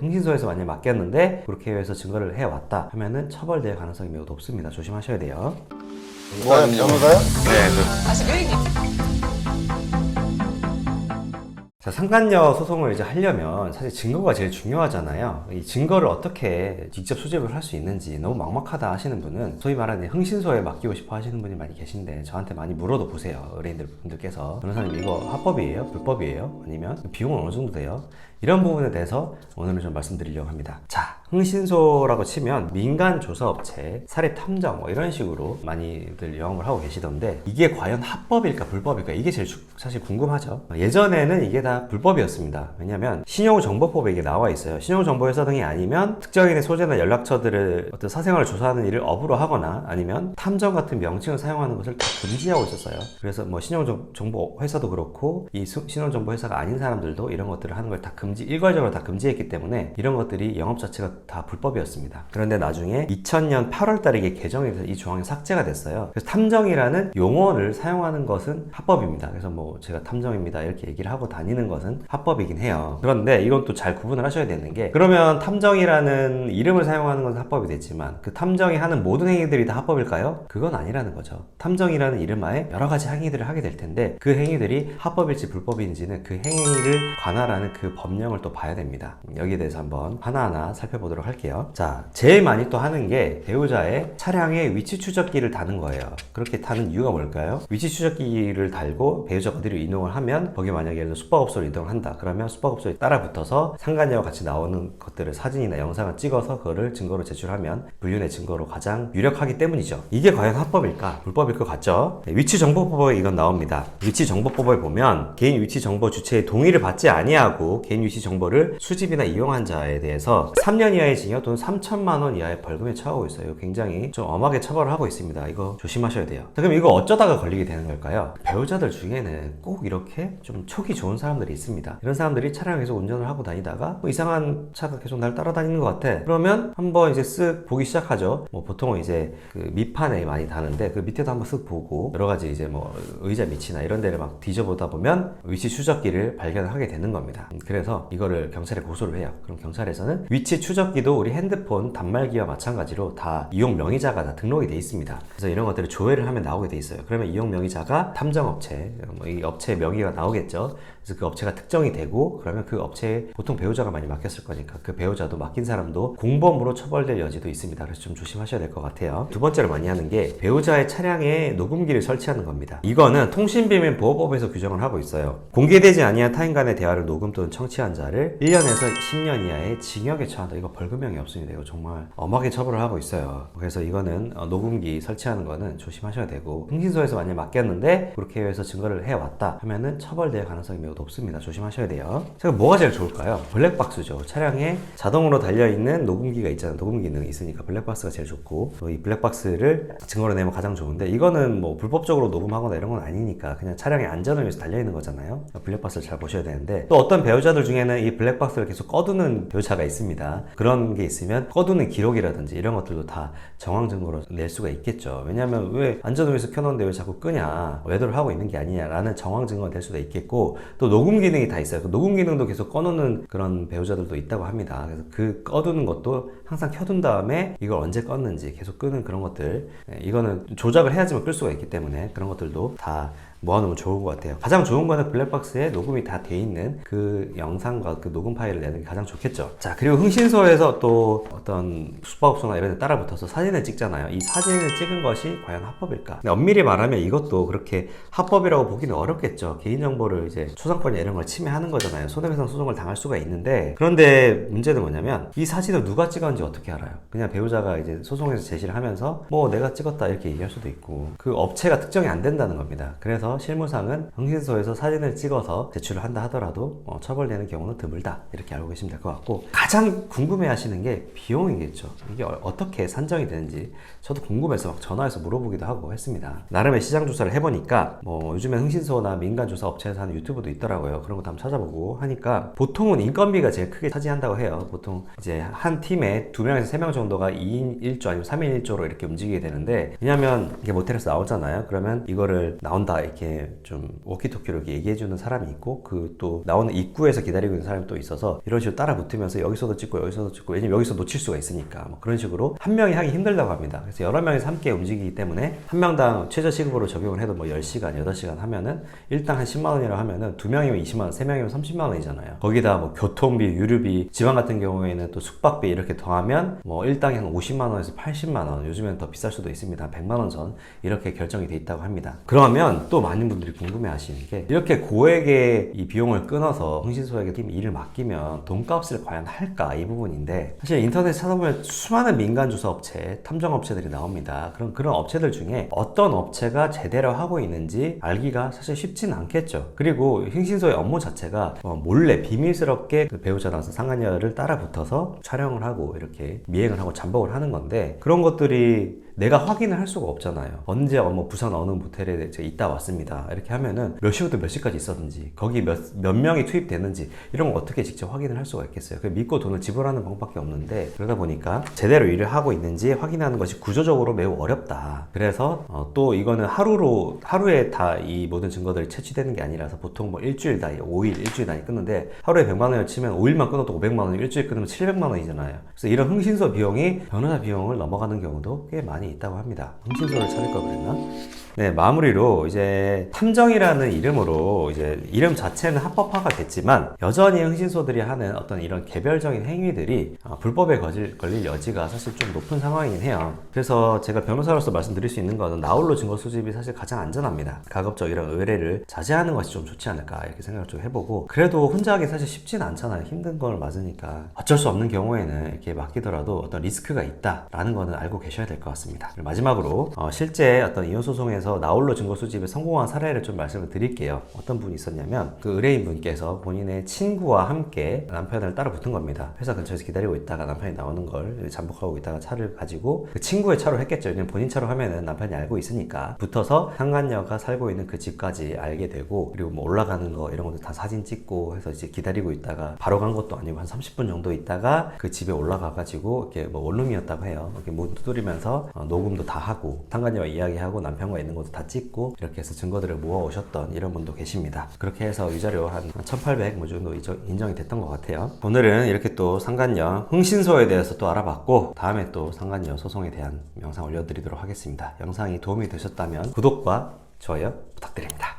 흥신소에서 만약 맡겼는데 그렇게 해서 증거를 해왔다 하면은 처벌될 가능성이 매우 높습니다. 조심하셔야 돼요. 변호사요? 다시 왜 얘기? 자, 상간녀 소송을 이제 하려면 사실 증거가 제일 중요하잖아요. 이 증거를 어떻게 직접 수집을 할 수 있는지 너무 막막하다 하시는 분은 소위 말하는 흥신소에 맡기고 싶어 하시는 분이 많이 계신데 저한테 많이 물어도 보세요. 의뢰인분들께서 변호사님 이거 합법이에요? 불법이에요? 아니면 비용은 어느 정도 돼요? 이런 부분에 대해서 오늘은 좀 말씀드리려고 합니다. 자, 흥신소라고 치면 민간 조사업체, 사립 탐정 뭐 이런 식으로 많이들 영업을 하고 계시던데 이게 과연 합법일까 불법일까 이게 제일 사실 궁금하죠. 예전에는 이게 다 불법이었습니다. 왜냐하면 신용정보법에 이게 나와 있어요. 신용정보회사 등이 아니면 특정인의 소재나 연락처들을 어떤 사생활을 조사하는 일을 업으로 하거나 아니면 탐정 같은 명칭을 사용하는 것을 다 금지하고 있었어요. 그래서 뭐 신용정보회사도 그렇고 이 신용정보회사가 아닌 사람들도 이런 것들을 하는 걸 다 일괄적으로 다 금지했기 때문에 이런 것들이 영업 자체가 다 불법이었습니다. 그런데 나중에 2000년 8월 달에 이게 개정이 돼서 이 조항이 삭제가 됐어요. 그래서 탐정이라는 용어를 사용하는 것은 합법입니다. 그래서 뭐 제가 탐정입니다 이렇게 얘기를 하고 다니는 것은 합법이긴 해요. 그런데 이건 또 잘 구분을 하셔야 되는 게 그러면 탐정이라는 이름을 사용하는 것은 합법이 됐지만 그 탐정이 하는 모든 행위들이 다 합법일까요? 그건 아니라는 거죠. 탐정이라는 이름하에 여러 가지 행위들을 하게 될 텐데 그 행위들이 합법일지 불법인지는 그 행위를 관할하는 그 법령을 또 봐야 됩니다. 여기에 대해서 한번 하나하나 살펴보도록 할게요. 자, 제일 많이 또 하는 게 배우자의 차량의 위치 추적기를 다는 거예요. 그렇게 타는 이유가 뭘까요? 위치 추적기를 달고 배우자가 어디로 이동을 하면 거기 만약에 예를 들어 숙박업소로 이동을 한다. 그러면 숙박업소에 따라 붙어서 상간녀와 같이 나오는 것들을 사진이나 영상을 찍어서 그거를 증거로 제출하면 불륜의 증거로 가장 유력하기 때문이죠. 이게 과연 합법일까? 불법일 것 같죠? 네, 위치정보법에 이건 나옵니다. 위치정보법을 보면 개인 위치정보 주체의 동의를 받지 아니하고 개인 위치 정보를 수집이나 이용한 자에 대해서 3년 이하의 징역 또는 3천만 원 이하의 벌금에 처하고 있어요. 굉장히 좀 엄하게 처벌을 하고 있습니다. 이거 조심하셔야 돼요. 자, 그럼 이거 어쩌다가 걸리게 되는 걸까요? 배우자들 중에는 꼭 이렇게 좀 촉이 좋은 사람들이 있습니다. 이런 사람들이 차량을 계속 운전을 하고 다니다가 뭐 이상한 차가 계속 날 따라다니는 것 같아. 그러면 한번 이제 쓱 보기 시작하죠. 뭐 보통은 이제 그 밑판에 많이 다는데 그 밑에도 한번 쓱 보고 여러 가지 이제 뭐 의자 밑이나 이런 데를 막 뒤져보다 보면 위치 추적기를 발견을 하게 되는 겁니다. 그래서 이거를 경찰에 고소를 해요. 그럼 경찰에서는 위치 추적기도 우리 핸드폰 단말기와 마찬가지로 다 이용 명의자가 다 등록이 돼 있습니다. 그래서 이런 것들을 조회를 하면 나오게 돼 있어요. 그러면 이용 명의자가 탐정업체, 뭐 이 업체의 명의가 나오겠죠. 그래서 그 업체가 특정이 되고 그러면 그 업체에 보통 배우자가 많이 맡겼을 거니까 그 배우자도 맡긴 사람도 공범으로 처벌될 여지도 있습니다. 그래서 좀 조심하셔야 될 것 같아요. 두 번째로 많이 하는 게 배우자의 차량에 녹음기를 설치하는 겁니다. 이거는 통신비밀보호법에서 규정을 하고 있어요. 공개되지 아니한 타인 간의 대화를 녹음 또는 청취한 자를 1년에서 10년 이하의 징역에 처한다. 이거 벌금형이 없습니다. 이거 정말 엄하게 처벌을 하고 있어요. 그래서 이거는 녹음기 설치하는 거는 조심하셔야 되고 흥신소에서 만약 맡겼는데 그렇게 해서 증거를 해왔다 하면은 처벌될 가능성이 매우 높습니다. 조심하셔야 돼요. 제가 뭐가 제일 좋을까요? 블랙박스죠. 차량에 자동으로 달려있는 녹음기가 있잖아요. 녹음 기능이 있으니까 블랙박스가 제일 좋고 이 블랙박스를 증거로 내면 가장 좋은데 이거는 뭐 불법적으로 녹음하거나 이런 건 아니니까 그냥 차량의 안전을 위해서 달려있는 거잖아요. 블랙박스를 잘 보셔야 되는데 또 어떤 배우자들 중에는 이 블랙박스를 계속 꺼두는 배우자가 있습니다. 그런 게 있으면 꺼두는 기록이라든지 이런 것들도 다 정황 증거로 낼 수가 있겠죠. 왜냐하면 왜 안전을 위해서 켜놓는데 왜 자꾸 끄냐, 외도를 하고 있는 게 아니냐라는 정황 증거가 될 수도 있겠고 또 녹음 기능이 다 있어요. 그 녹음 기능도 계속 꺼놓는 그런 배우자들도 있다고 합니다. 그래서 그 꺼두는 것도 항상 켜둔 다음에 이걸 언제 껐는지 계속 끄는 그런 것들, 이거는 조작을 해야지만 끌 수가 있기 때문에 그런 것들도 다 모아놓으면 좋은 것 같아요. 가장 좋은 거는 블랙박스에 녹음이 다 돼 있는 그 영상과 그 녹음 파일을 내는 게 가장 좋겠죠. 자, 그리고 흥신소에서 또 어떤 숙박업소나 이런 데 따라 붙어서 사진을 찍잖아요. 이 사진을 찍은 것이 과연 합법일까? 근데 엄밀히 말하면 이것도 그렇게 합법이라고 보기는 어렵겠죠. 개인정보를 이제 초상권이나 이런 걸 침해하는 거잖아요. 손해배상 소송을 당할 수가 있는데 그런데 문제는 뭐냐면 이 사진을 누가 찍었는지 어떻게 알아요? 그냥 배우자가 이제 소송에서 제시를 하면서 뭐 내가 찍었다 이렇게 얘기할 수도 있고 그 업체가 특정이 안 된다는 겁니다. 그래서 실무상은 흥신소에서 사진을 찍어서 제출을 한다 하더라도 처벌되는 경우는 드물다 이렇게 알고 계시면 될 것 같고 가장 궁금해 하시는 게 비용이겠죠. 이게 어떻게 산정이 되는지 저도 궁금해서 막 전화해서 물어보기도 하고 했습니다. 나름의 시장 조사를 해보니까 뭐 요즘엔 흥신소나 민간조사 업체에서 하는 유튜브도 있더라고요. 그런 것도 한번 찾아보고 하니까 보통은 인건비가 제일 크게 차지한다고 해요. 보통 이제 한 팀에 2명에서 3명 정도가 2인 1조 아니면 3인 1조로 이렇게 움직이게 되는데 왜냐면 이게 모텔에서 나오잖아요. 그러면 이거를 나온다 이렇게 이렇게 좀 워키토키로 이렇게 얘기해주는 사람이 있고 그 또 나오는 입구에서 기다리고 있는 사람이 또 있어서 이런 식으로 따라 붙으면서 여기서도 찍고 여기서도 찍고, 왜냐면 여기서 놓칠 수가 있으니까 뭐 그런 식으로 한 명이 하기 힘들다고 합니다. 그래서 여러 명이서 함께 움직이기 때문에 한 명당 최저 시급으로 적용을 해도 뭐 10시간, 8시간 하면은 일당 한 10만 원이라 하면은 2명이면 20만 원, 3명이면 30만 원이잖아요. 거기다 뭐 교통비, 유류비, 지방 같은 경우에는 또 숙박비 이렇게 더하면 뭐 일당이 한 50만 원에서 80만 원, 요즘엔 더 비쌀 수도 있습니다. 100만 원 선 이렇게 결정이 돼 있다고 합니다. 그러면 또 많은 분들이 궁금해 하시는 게, 이렇게 고액의 이 비용을 끊어서 흥신소에게 일을 맡기면 돈값을 과연 할까, 이 부분인데, 사실 인터넷 찾아보면 수많은 민간 주소 업체, 탐정 업체들이 나옵니다. 그런 업체들 중에 어떤 업체가 제대로 하고 있는지 알기가 사실 쉽진 않겠죠. 그리고 흥신소의 업무 자체가 몰래 비밀스럽게 그 배우자 나서 상간녀를 따라 붙어서 촬영을 하고 이렇게 미행을 하고 잠복을 하는 건데, 그런 것들이 내가 확인을 할 수가 없잖아요. 언제 부산 어느 모텔에 제가 있다 왔습니다 이렇게 하면은 몇 시부터 몇 시까지 있었는지, 거기 몇 명이 투입됐는지 이런 거 어떻게 직접 확인을 할 수가 있겠어요. 믿고 돈을 지불하는 방법밖에 없는데, 그러다 보니까 제대로 일을 하고 있는지 확인하는 것이 구조적으로 매우 어렵다. 그래서 또 이거는 하루에 다 이 모든 증거들이 채취되는 게 아니라서 보통 뭐 일주일 단위, 5일, 일주일 단위 끊는데, 하루에 100만 원을 치면 5일만 끊어도 500만 원, 일주일 끊으면 700만 원이잖아요. 그래서 이런 흥신소 비용이 변호사 비용을 넘어가는 경우도 꽤 많이 있다고 합니다. 흥신소를 차릴 걸 그랬나? 네, 마무리로 이제 탐정이라는 이름으로 이제 이름 자체는 합법화가 됐지만 여전히 흥신소들이 하는 어떤 이런 개별적인 행위들이 불법에 걸릴 여지가 사실 좀 높은 상황이긴 해요. 그래서 제가 변호사로서 말씀드릴 수 있는 거는 나홀로 증거 수집이 사실 가장 안전합니다. 가급적 이런 의뢰를 자제하는 것이 좀 좋지 않을까 이렇게 생각을 좀 해보고, 그래도 혼자 하기 사실 쉽진 않잖아요. 힘든 걸 맞으니까 어쩔 수 없는 경우에는 이렇게 맡기더라도 어떤 리스크가 있다라는 거는 알고 계셔야 될 것 같습니다. 그리고 마지막으로 실제 어떤 이혼 소송에서 나홀로 증거 수집에 성공한 사례를 좀 말씀을 드릴게요. 어떤 분이 있었냐면, 그 의뢰인 분께서 본인의 친구와 함께 남편을 따라 붙은 겁니다. 회사 근처에서 기다리고 있다가 남편이 나오는 걸 잠복하고 있다가 차를 가지고 그 친구의 차로 했겠죠. 왜냐면 본인 차로 하면은 남편이 알고 있으니까 붙어서 상간녀가 살고 있는 그 집까지 알게 되고, 그리고 뭐 올라가는 거 이런 것도 다 사진 찍고 해서 이제 기다리고 있다가 바로 간 것도 아니고 한 30분 정도 있다가 그 집에 올라가 가지고 이렇게 뭐 원룸이었다고 해요. 이렇게 문 두드리면서 녹음도 다 하고 상간녀와 이야기하고 남편과 있는 것도 다 찍고 이렇게 해서 증거들을 모아 오셨던 이런 분도 계십니다. 그렇게 해서 위자료 한 1800 정도 인정이 됐던 것 같아요. 오늘은 이렇게 또 상간녀 흥신소에 대해서 또 알아봤고, 다음에 또 상간녀 소송에 대한 영상 올려드리도록 하겠습니다. 영상이 도움이 되셨다면 구독과 좋아요 부탁드립니다.